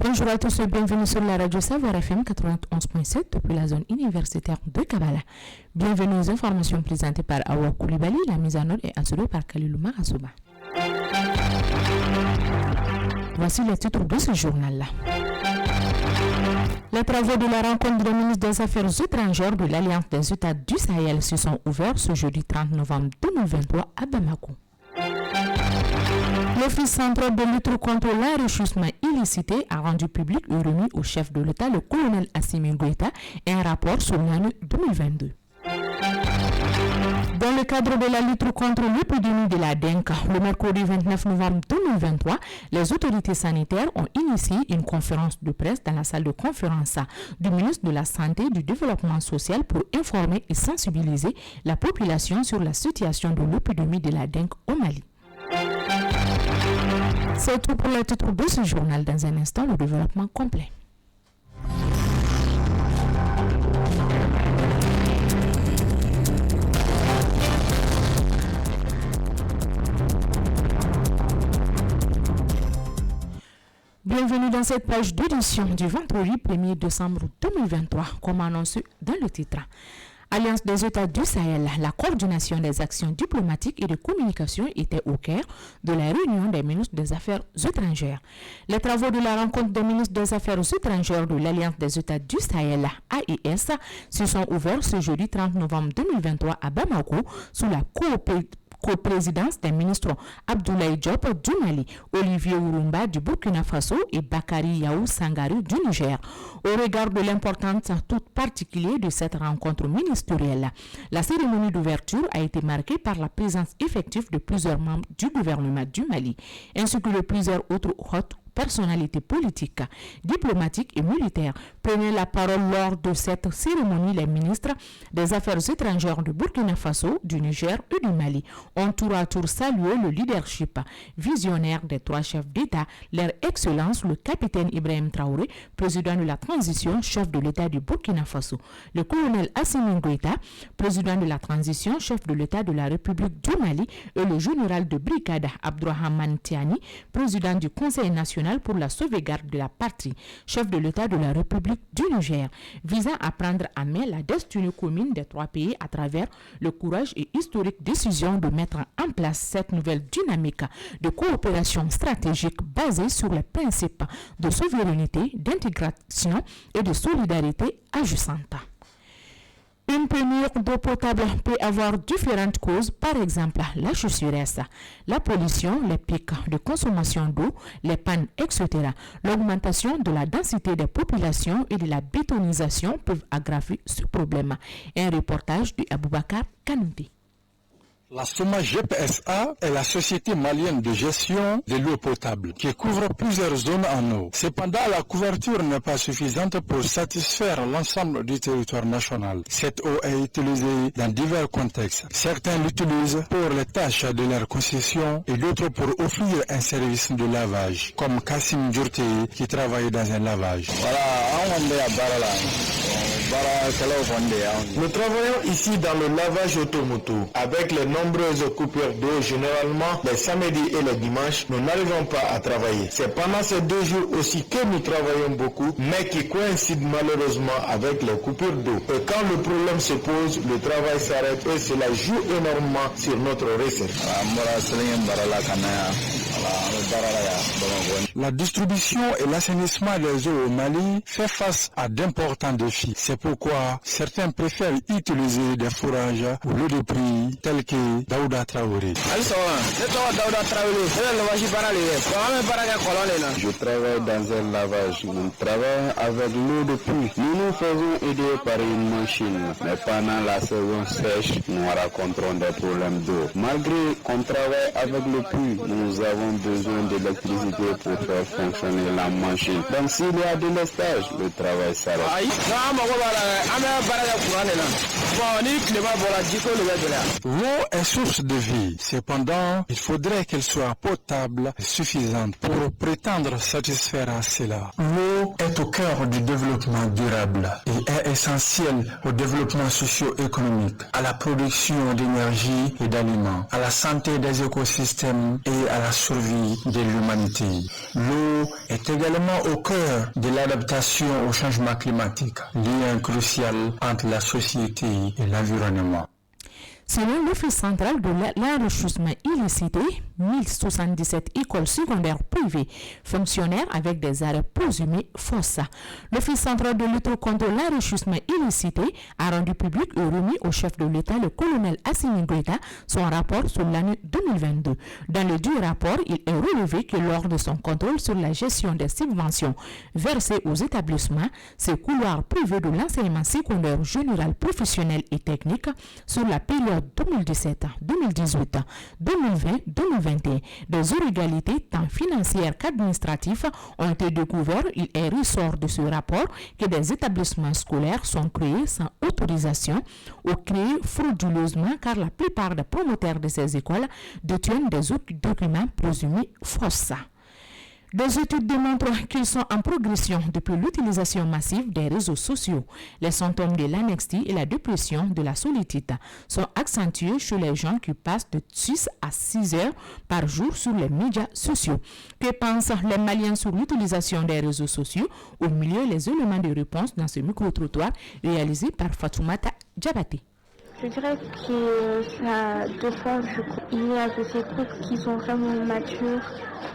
Bonjour à tous et bienvenue sur la radio Savoir FM 91.7 depuis la zone universitaire de Kabbalah. Bienvenue aux informations présentées par Awa Koulibaly. La mise en ordre est assurée par Kalilou Marasouba. Voici les titres de ce journal-là. Les travaux de la rencontre des ministres des Affaires étrangères de l'Alliance des États du Sahel se sont ouverts ce jeudi 30 novembre 2023 à Bamako. L'Office central de lutte contre l'enrichissement illicite a rendu public et remis au chef de l'État, le colonel Assimi Goïta, un rapport sur l'année 2022. Dans le cadre de la lutte contre l'épidémie de la dengue, le mercredi 29 novembre 2023, les autorités sanitaires ont initié une conférence de presse dans la salle de conférence du ministre de la Santé et du Développement social pour informer et sensibiliser la population sur la situation de l'épidémie de la dengue au Mali. C'est tout pour le titre de ce journal. Dans un instant, le développement complet. Bienvenue dans cette page d'édition du vendredi 1er décembre 2023, comme annoncé dans le titre. Alliance des États du Sahel, la coordination des actions diplomatiques et de communication était au cœur de la réunion des ministres des Affaires étrangères. Les travaux de la rencontre des ministres des Affaires étrangères de l'Alliance des États du Sahel, AES, se sont ouverts ce jeudi 30 novembre 2023 à Bamako sous la coprésidence des ministres Abdoulaye Diop du Mali, Olivier Ourumba du Burkina Faso et Bakary Yaou Sangari du Niger. Au regard de l'importance toute particulière de cette rencontre ministérielle, la cérémonie d'ouverture a été marquée par la présence effective de plusieurs membres du gouvernement du Mali, ainsi que de plusieurs autres hautes personnalités politiques, diplomatiques et militaires. Prenaient la parole lors de cette cérémonie. Les ministres des Affaires étrangères du Burkina Faso, du Niger et du Mali ont tour à tour salué le leadership visionnaire des trois chefs d'État, leur Excellence le capitaine Ibrahim Traoré, président de la transition, chef de l'État du Burkina Faso, le colonel Assimi Goïta, président de la transition, chef de l'État de la République du Mali, et le général de brigade Abdourahmane Tiani, président du Conseil national pour la sauvegarde de la patrie, chef de l'État de la République du Niger, visant à prendre à main la destinée commune des trois pays à travers le courage et historique décision de mettre en place cette nouvelle dynamique de coopération stratégique basée sur les principes de souveraineté, d'intégration et de solidarité agissante. Une pénurie d'eau potable peut avoir différentes causes, par exemple la sécheresse, la pollution, les pics de consommation d'eau, les pannes, etc. L'augmentation de la densité des populations et de la bétonisation peuvent aggraver ce problème. Un reportage de Aboubakar Kanouté. La SOMA GPSA est la société malienne de gestion de l'eau potable qui couvre plusieurs zones en eau. Cependant, la couverture n'est pas suffisante pour satisfaire l'ensemble du territoire national. Cette eau est utilisée dans divers contextes. Certains l'utilisent pour les tâches de leur concession et d'autres pour offrir un service de lavage, comme Kassim Djourté qui travaille dans un lavage. Nous travaillons ici dans le lavage automoto. Avec les nombreuses coupures d'eau, généralement les samedis et les dimanches, nous n'arrivons pas à travailler. C'est pendant ces 2 jours aussi que nous travaillons beaucoup, mais qui coïncident malheureusement avec les coupures d'eau. Et quand le problème se pose, le travail s'arrête et cela joue énormément sur notre recette. La distribution et l'assainissement des eaux au Mali fait face à d'importants défis. C'est pourquoi certains préfèrent utiliser des fourrages au lieu de prix tels que Daouda Traoré. Je travaille dans un lavage. Nous travaillons avec l'eau de pluie. Nous nous faisons aider par une machine. Mais pendant la saison sèche, nous rencontrons des problèmes d'eau. Malgré qu'on travaille avec le pluie, nous avons besoin d'électricité pour faire fonctionner la machine. Donc s'il y a de l'estage, le travail s'arrête. L'eau est source de vie. Cependant, il faudrait qu'elle soit potable et suffisante pour prétendre satisfaire à cela. L'eau L'eau est au cœur du développement durable et est essentielle au développement socio-économique, à la production d'énergie et d'aliments, à la santé des écosystèmes et à la survie de l'humanité. L'eau est également au cœur de l'adaptation au changement climatique, lien crucial entre la société et l'environnement. Selon l'Office central de l'enrichissement illicite, 1077 écoles secondaires privées fonctionnèrent avec des arrêts présumés fausses. L'Office central de lutte contre l'enrichissement illicite a rendu public et remis au chef de l'État, le colonel Assimi Goïta, son rapport sur l'année 2022. Dans le dit rapport, il est relevé que lors de son contrôle sur la gestion des subventions versées aux établissements, ces couloirs privés de l'enseignement secondaire général professionnel et technique sur la période 2017, 2018, 2020, 2021, des inégalités tant financières qu'administratives ont été découvertes. Il est ressort de ce rapport que des établissements scolaires sont créés sans autorisation ou créés frauduleusement car la plupart des promoteurs de ces écoles détiennent des documents présumés fausses. Des études démontrent qu'ils sont en progression depuis l'utilisation massive des réseaux sociaux. Les symptômes de l'anxiété et la dépression de la solitude sont accentués chez les gens qui passent de 6 à 6 heures par jour sur les médias sociaux. Que pensent les Maliens sur l'utilisation des réseaux sociaux? Au milieu, les éléments de réponse dans ce micro-trottoir réalisé par Fatoumata Diabaté. Je dirais que ça dépend du coup. Il y a de ces couples qui sont vraiment matures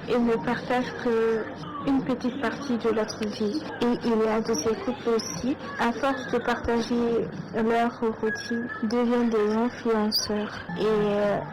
et ne partagent qu'une petite partie de notre vie. Et il y a de ces couples aussi, à force de partager leur routine, deviennent des influenceurs.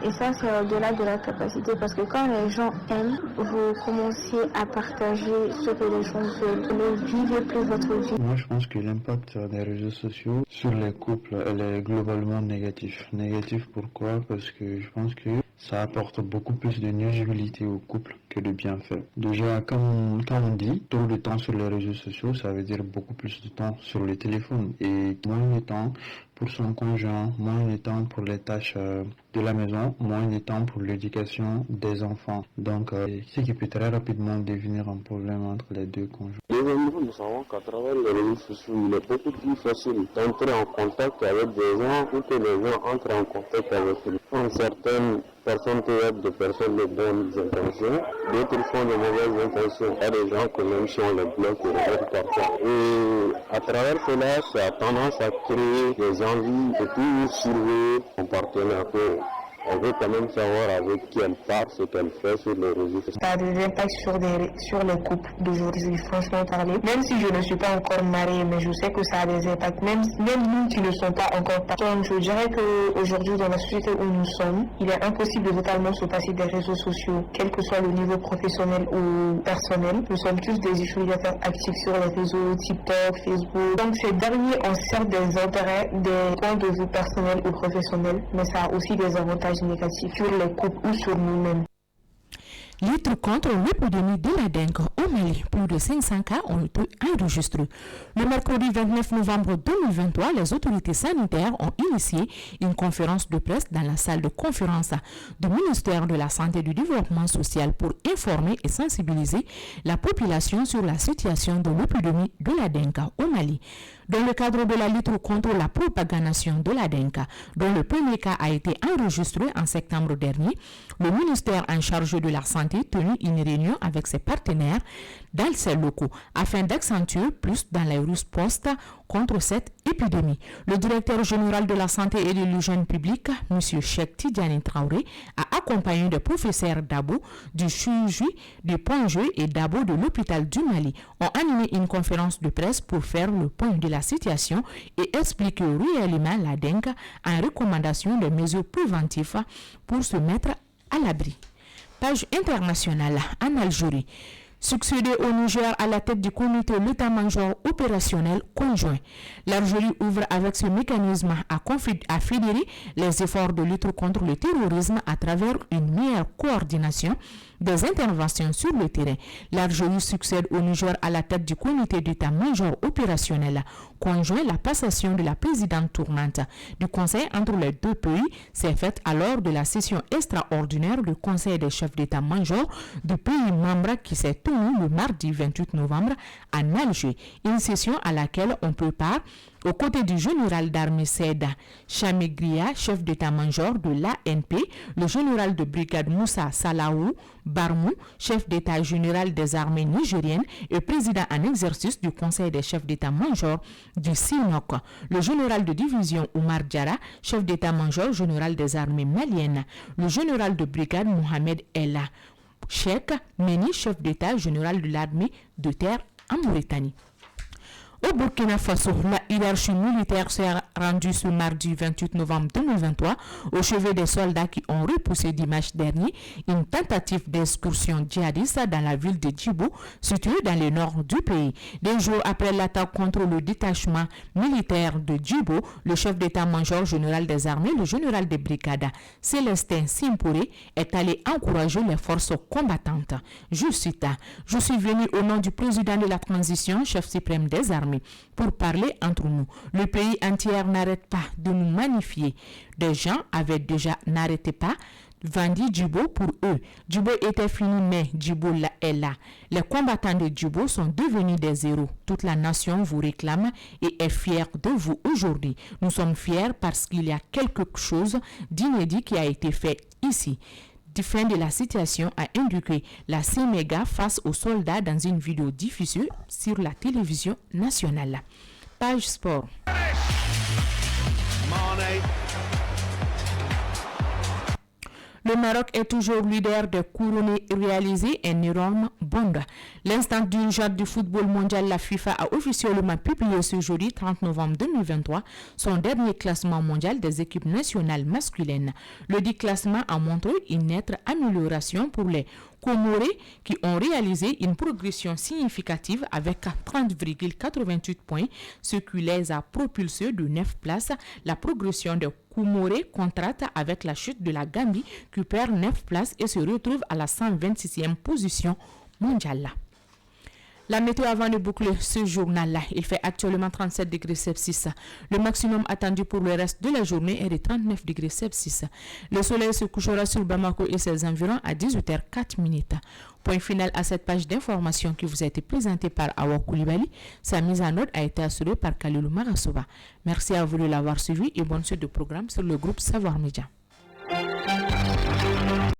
Et ça, c'est au-delà de la capacité, parce que quand les gens aiment, vous commencez à partager ce que les gens veulent. Vous ne vivez plus votre vie. Moi, je pense que l'impact des réseaux sociaux sur les couples, elle est globalement négatif. Négatif pourquoi? Parce que je pense que ça apporte beaucoup plus de nuisibilité au couple que de bienfaits. Déjà, quand on dit trop de temps sur les réseaux sociaux, ça veut dire beaucoup plus de temps sur le téléphone et moins de temps pour son conjoint, moins de temps pour les tâches de la maison, moins de temps pour l'éducation des enfants. Donc, ce qui peut très rapidement devenir un problème entre les deux conjoints. Nous savons qu'à travers les réseaux sociaux, il est beaucoup plus facile d'entrer en contact avec des gens ou que les gens entrent en contact avec eux. Certaines personnes peuvent être des personnes de bonnes intentions, d'autres font de mauvaises intentions. Il y a des gens que même si on les bloque, ils regardent parfois. Et à travers cela, ça a tendance à créer des envies de toujours surveiller son partenaire. On veut quand même savoir avec qui elle parle, ce qu'elle fait sur les réseaux sociaux. Ça a des impacts sur les couples d'aujourd'hui, franchement parler. Même si je ne suis pas encore mariée, mais je sais que ça a des impacts. Même nous qui ne sommes pas encore parents. Je dirais qu'aujourd'hui, dans la société où nous sommes, il est impossible de totalement se passer des réseaux sociaux, quel que soit le niveau professionnel ou personnel. Nous sommes tous des utilisateurs actifs sur les réseaux, TikTok, Facebook. Donc ces derniers ont certes des intérêts, des points de vue personnels ou professionnels, mais ça a aussi des avantages négatifs sur les couples ou sur nous-mêmes. Lutte contre l'épidémie de la dengue au Mali. Plus de 500 cas ont été enregistrés. Le mercredi 29 novembre 2023, les autorités sanitaires ont initié une conférence de presse dans la salle de conférence du ministère de la Santé et du Développement social pour informer et sensibiliser la population sur la situation de l'épidémie de la dengue au Mali. Dans le cadre de la lutte contre la propagation de la dengue, dont le premier cas a été enregistré en septembre dernier, le ministère en charge de la Santé a tenu une réunion avec ses partenaires dans ses locaux afin d'accentuer plus dans la riposte contre cette épidémie. Le directeur général de la santé et de l'hygiène publique, M. Cheikh Tidiane Traoré, a accompagné des professeurs d'Abo, du chirurgie, du Point-G et d'Abo de l'hôpital du Mali, ont animé une conférence de presse pour faire le point de la situation et expliquer réellement la dengue en recommandation des mesures préventives pour se mettre à l'abri. Page internationale en Algérie. Succédé au Niger à la tête du comité l'état-major opérationnel conjoint. L'Algérie ouvre avec ce mécanisme à fédérer les efforts de lutte contre le terrorisme à travers une meilleure coordination des interventions sur le terrain. L'Algérie succède au Niger à la tête du comité d'état-major opérationnel conjoint. La passation de la présidente tournante du conseil entre les deux pays s'est faite à l'heure de la session extraordinaire du conseil des chefs d'état-major du pays membre qui s'est tenue le mardi 28 novembre en Alger. Une session à laquelle on prépare aux côtés du général d'armée Seda Chamegria, chef d'état-major de l'ANP, le général de brigade Moussa Salahou Barmou, chef d'état général des armées nigériennes et président en exercice du conseil des chefs d'état-major du SINOC, le général de division Oumar Diarra, chef d'état-major général des armées maliennes, le général de brigade Mohamed Ella Cheikh Meni, chef d'état général de l'armée de terre en Mauritanie. Au Burkina Faso, la hiérarchie militaire s'est rendue ce mardi 28 novembre 2023 au chevet des soldats qui ont repoussé dimanche dernier une tentative d'excursion djihadiste dans la ville de Djibo, située dans le nord du pays. Des jours après l'attaque contre le détachement militaire de Djibo, le chef d'état-major général des armées, le général de brigade Célestin Simpouré, est allé encourager les forces combattantes. Je cite: « Je suis venu au nom du président de la transition, chef suprême des armées, pour parler entre nous. Le pays entier n'arrête pas de nous magnifier. Des gens avaient déjà n'arrêté pas vendu Djibo pour eux. Djibo était fini, mais Djibo est là. Les combattants de Djibo sont devenus des héros. Toute la nation vous réclame et est fière de vous aujourd'hui. Nous sommes fiers parce qu'il y a quelque chose d'inédit qui a été fait ici. » Fin de la situation, a indiqué la CMEGA face aux soldats dans une vidéo diffusée sur la télévision nationale. Page sport. Le Maroc est toujours leader de couronné réalisé un énorme bond. L'instant du jour du football mondial, la FIFA a officiellement publié ce jeudi 30 novembre 2023 son dernier classement mondial des équipes nationales masculines. Le dit classement a montré une nette amélioration pour les Comorés qui ont réalisé une progression significative avec 30,88 points, ce qui les a propulsés de 9 places. La progression de Comorés contraste avec la chute de la Gambie qui perd 9 places et se retrouve à la 126e position mondiale. La météo avant de boucler ce journal-là, il fait actuellement 37 degrés Celsius. Le maximum attendu pour le reste de la journée est de 39 degrés Celsius. Le soleil se couchera sur Bamako et ses environs à 18h04. Point final à cette page d'information qui vous a été présentée par Awa Koulibaly. Sa mise en ordre a été assurée par Kalilou Marasova. Merci à vous de l'avoir suivi et bonne suite de programme sur le groupe Savoir Média.